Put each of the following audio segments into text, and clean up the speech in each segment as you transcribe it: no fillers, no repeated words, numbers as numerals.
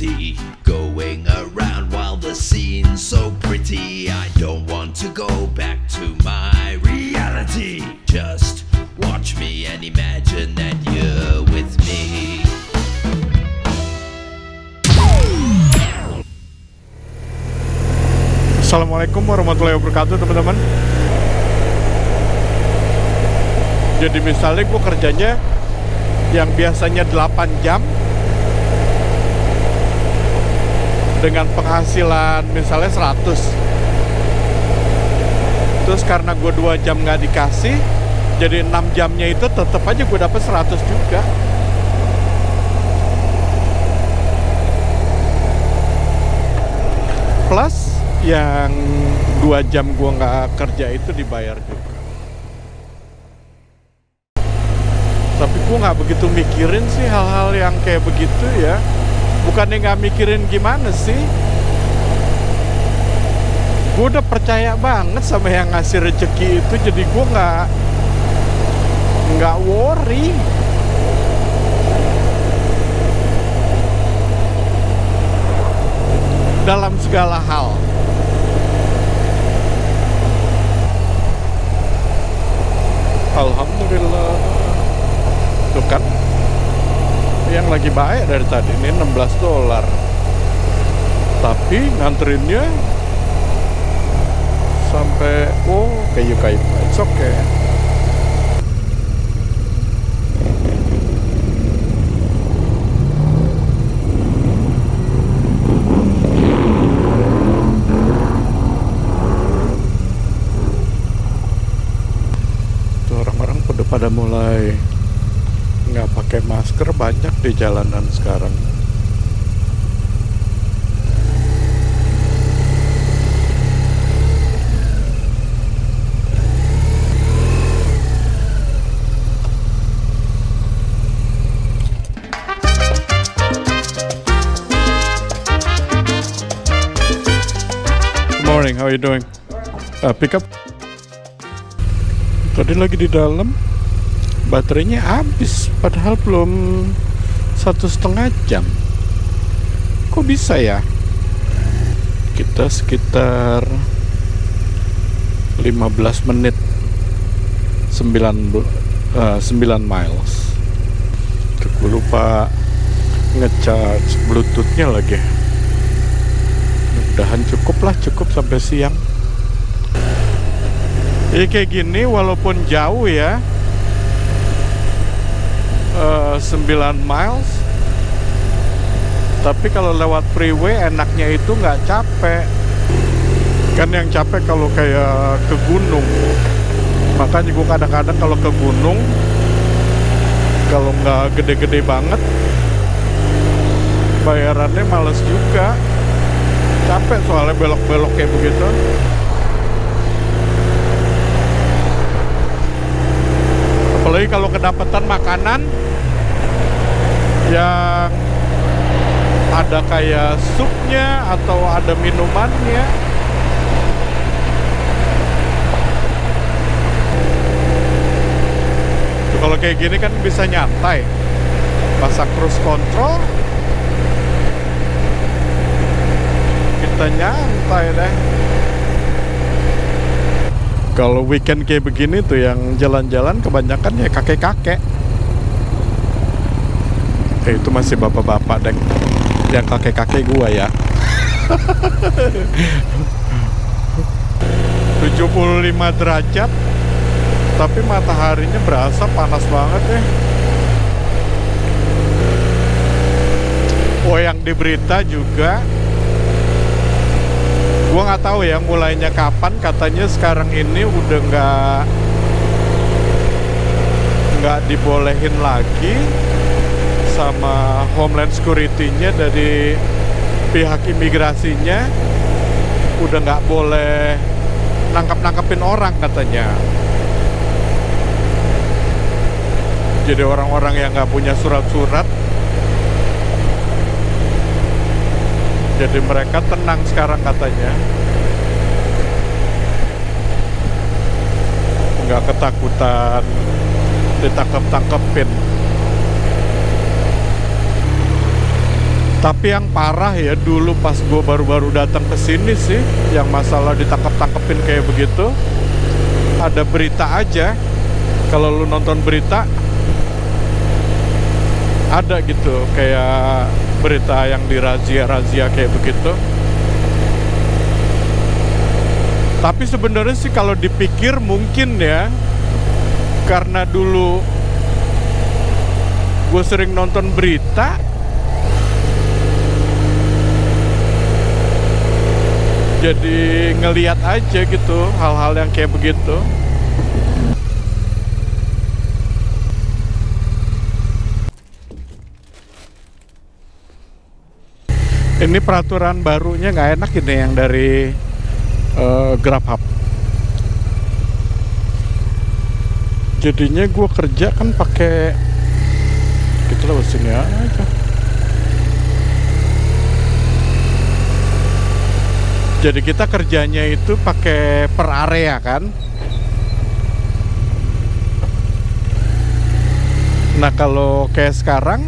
city, going around while the scene's so pretty. I don't want to go back to my reality. Just watch me and imagine that you're with me. Assalamualaikum warahmatullahi wabarakatuh, teman-teman. Jadi misalnya gue kerjanya yang biasanya 8 jam dengan penghasilan misalnya 100. Terus karena gue 2 jam gak dikasih, jadi 6 jamnya itu tetap aja gue dapet 100 juga. Plus yang 2 jam gue gak kerja itu dibayar juga. Tapi gue gak begitu mikirin sih hal-hal yang kayak begitu ya. Bukannya gak mikirin gimana sih, gue udah percaya banget sama yang ngasih rezeki itu. Jadi gue gak worry. Dalam segala hal. Alhamdulillah. Tuh kan, yang lagi baik dari tadi ini $16. Tapi nganterinnya sampai kayu-kayu. It's okay. Tuh orang-orang pada mulai nggak pakai masker banyak di jalanan sekarang. Good morning, how are you doing? Pick up. Tadi lagi di dalam, baterainya habis, padahal belum 1,5 jam. Kok bisa ya? Kita sekitar 15 menit 9 miles. Gue lupa ngecharge bluetoothnya lagi. Mudah-mudahan cukup sampai siang. Jadi kayak gini walaupun jauh ya, 9 miles, tapi kalau lewat freeway enaknya itu nggak capek. Kan yang capek kalau kayak ke gunung. Makanya gue kadang-kadang kalau ke gunung, kalau nggak gede-gede banget, bayarannya males juga. Capek soalnya belok-belok kayak begitu. Apalagi kalau kedapatan makanan yang ada kayak supnya atau ada minumannya. Tuh, kalau kayak gini kan bisa nyantai, pasang cruise control, kita nyantai deh. Kalau weekend kayak begini tuh yang jalan-jalan kebanyakan ya kakek-kakek. Itu masih bapak-bapak deng. Yang kakek-kakek gua ya. 75 derajat, tapi mataharinya berasa panas banget ya. Yang di berita juga, gua nggak tahu ya mulainya kapan. Katanya sekarang ini udah nggak dibolehin lagi sama Homeland Security-nya, dari pihak imigrasinya udah nggak boleh nangkep-nangkepin orang katanya. Jadi orang-orang yang nggak punya surat-surat, jadi mereka tenang sekarang katanya. Nggak ketakutan ditangkep-tangkepin. Tapi yang parah ya dulu pas gue baru-baru datang ke sini sih, yang masalah ditangkap-tangkepin kayak begitu. Ada berita aja, kalau lu nonton berita ada gitu kayak berita yang dirazia-razia kayak begitu. Tapi sebenarnya sih kalau dipikir mungkin ya, karena dulu gue sering nonton berita, jadi ngeliat aja gitu hal-hal yang kayak begitu. Ini peraturan barunya nggak enak ini yang dari GrabHub. Jadinya gue kerja kan pakai gitu lah, sini aja. Jadi kita kerjanya itu pakai per area kan. Nah kalau kayak sekarang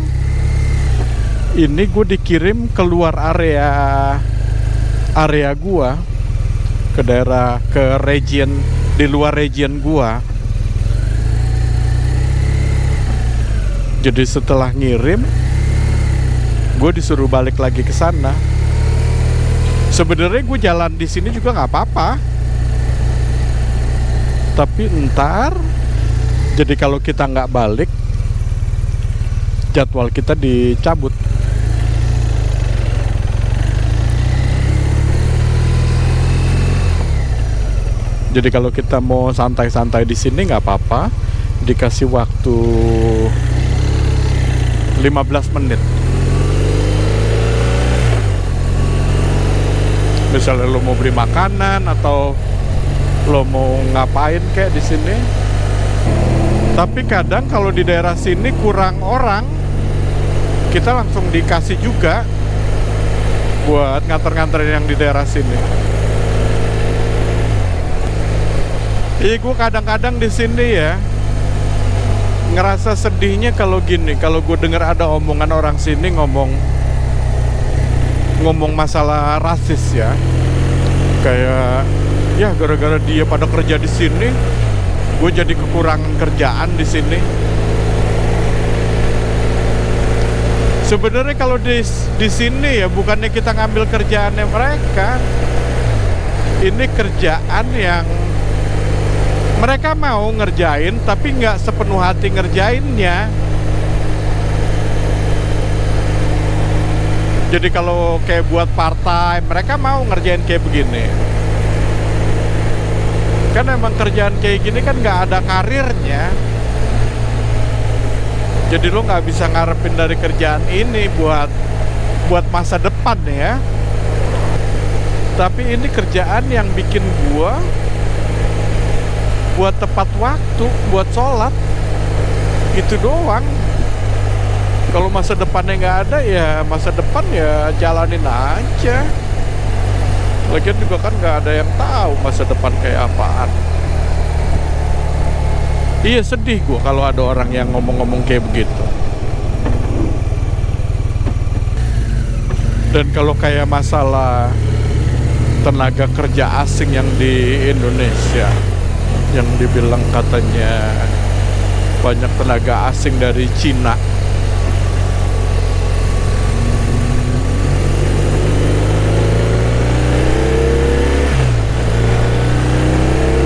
ini gue dikirim keluar area gua, ke daerah, ke region di luar region gua. Jadi setelah ngirim, gue disuruh balik lagi ke sana. Sebenarnya gue jalan di sini juga nggak apa-apa, tapi ntar jadi kalau kita nggak balik, jadwal kita dicabut. Jadi kalau kita mau santai-santai di sini nggak apa-apa, dikasih waktu 15 menit. Misalnya lo mau beli makanan atau lo mau ngapain kayak di sini. Tapi kadang kalau di daerah sini kurang orang, kita langsung dikasih juga buat nganter-nganterin yang di daerah sini. Iya, gue kadang-kadang di sini ya ngerasa sedihnya kalau gini, kalau gue dengar ada omongan orang sini ngomong masalah rasis ya, kayak ya gara-gara dia pada kerja di sini, gue jadi kekurangan kerjaan di sini. Sebenarnya kalau di sini ya bukannya kita ngambil kerjaannya mereka, ini kerjaan yang mereka mau ngerjain tapi nggak sepenuh hati ngerjainnya. Jadi kalau kayak buat part time, mereka mau ngerjain kayak begini. Kan emang kerjaan kayak gini kan nggak ada karirnya. Jadi lo nggak bisa ngarepin dari kerjaan ini buat masa depan ya. Tapi ini kerjaan yang bikin gua buat tepat waktu, buat sholat, itu doang. Kalau masa depannya nggak ada ya masa depan ya jalanin aja. Lagian juga kan nggak ada yang tahu masa depan kayak apaan. Iya, sedih gua kalau ada orang yang ngomong-ngomong kayak begitu. Dan kalau kayak masalah tenaga kerja asing yang di Indonesia, yang dibilang katanya banyak tenaga asing dari Cina.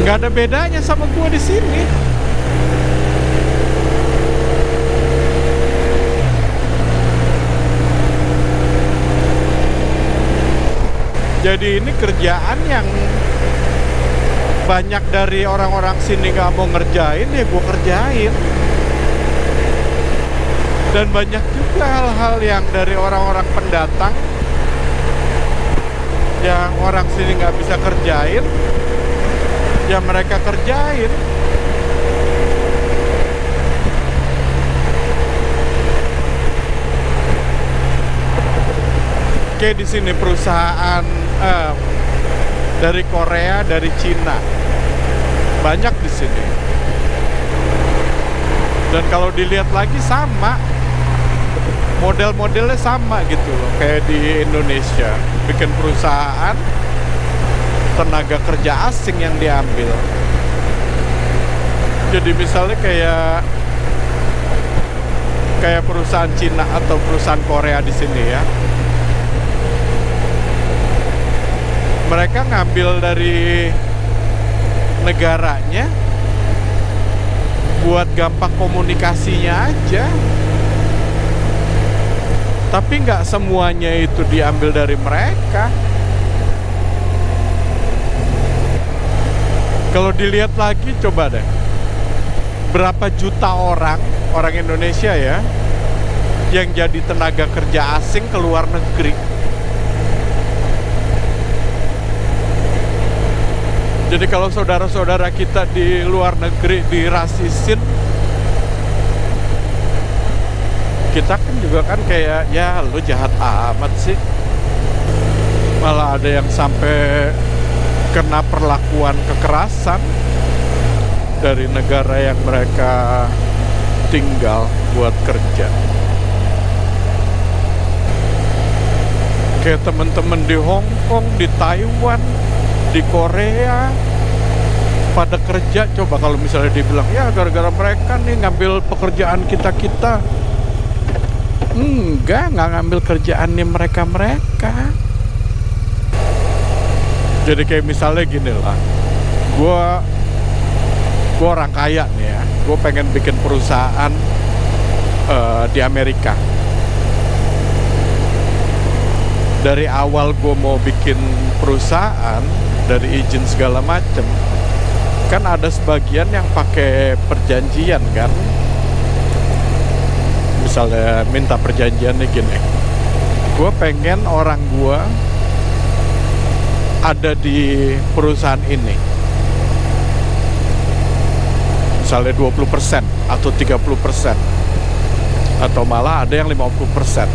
Nggak ada bedanya sama gua di sini. Jadi ini kerjaan yang banyak dari orang-orang sini nggak mau ngerjain, ya gue kerjain. Dan banyak juga hal-hal yang dari orang-orang pendatang yang orang sini nggak bisa kerjain, ya mereka kerjain. Kayak di sini perusahaan dari Korea, dari Cina, banyak di sini. Dan kalau dilihat lagi sama, model-modelnya sama gitu loh, kayak di Indonesia, bikin perusahaan, tenaga kerja asing yang diambil. Jadi misalnya kayak perusahaan Cina atau perusahaan Korea di sini ya, mereka ngambil dari negaranya buat gampang komunikasinya aja. Tapi nggak semuanya itu diambil dari mereka. Kalau dilihat lagi, coba deh, berapa juta orang Indonesia ya yang jadi tenaga kerja asing ke luar negeri. Jadi kalau saudara-saudara kita di luar negeri dirasisin, kita kan juga kan kayak, ya lu jahat amat sih. Malah ada yang sampai kena perlakuan kekerasan dari negara yang mereka tinggal buat kerja. Kayak temen-temen di Hong Kong, di Taiwan, di Korea pada kerja. Coba kalau misalnya dibilang, ya gara-gara mereka nih ngambil pekerjaan kita. Nggak ngambil kerjaannya mereka. Jadi kayak misalnya gini lah, gue orang kaya nih ya, gue pengen bikin perusahaan di Amerika. Dari awal gue mau bikin perusahaan, dari izin segala macem, kan ada sebagian yang pakai perjanjian kan. Misalnya minta perjanjiannya gini, gue pengen orang gue ada di perusahaan ini, misalnya 20% atau 30%, atau malah ada yang 50%.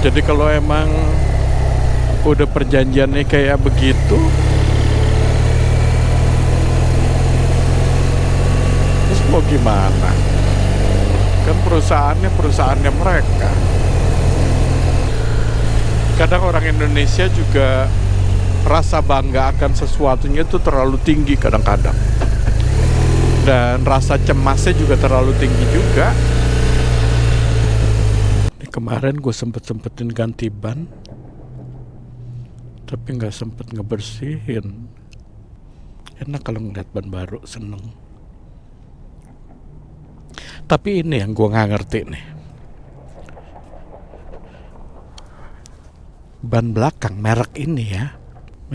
Jadi kalau emang udah perjanjiannya kayak begitu, terus mau gimana? Kan perusahaannya mereka. Kadang orang Indonesia juga rasa bangga akan sesuatunya itu terlalu tinggi kadang-kadang. Dan rasa cemasnya juga terlalu tinggi juga. Kemarin gue sempetin ganti ban, tapi nggak sempet ngebersihin. Enak kalau ngeliat ban baru, seneng. Tapi ini yang gue nggak ngerti nih, ban belakang merek ini ya,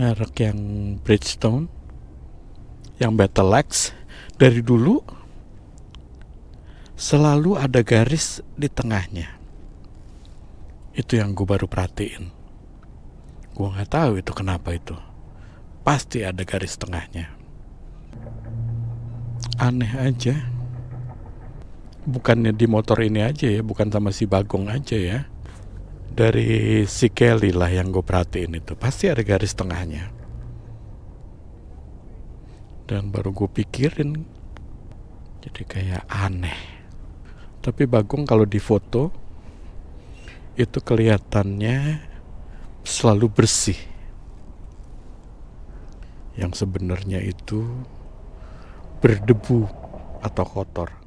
merek yang Bridgestone, yang Battleax, dari dulu selalu ada garis di tengahnya. Itu yang gue baru perhatiin. Gue nggak tahu itu kenapa itu. Pasti ada garis tengahnya. Aneh aja. Bukannya di motor ini aja ya, bukan sama si Bagong aja ya. Dari si Kelly lah yang gue perhatiin itu, pasti ada garis tengahnya. Dan baru gue pikirin, jadi kayak aneh. Tapi Bagong kalau di foto itu kelihatannya selalu bersih. Yang sebenarnya itu berdebu atau kotor.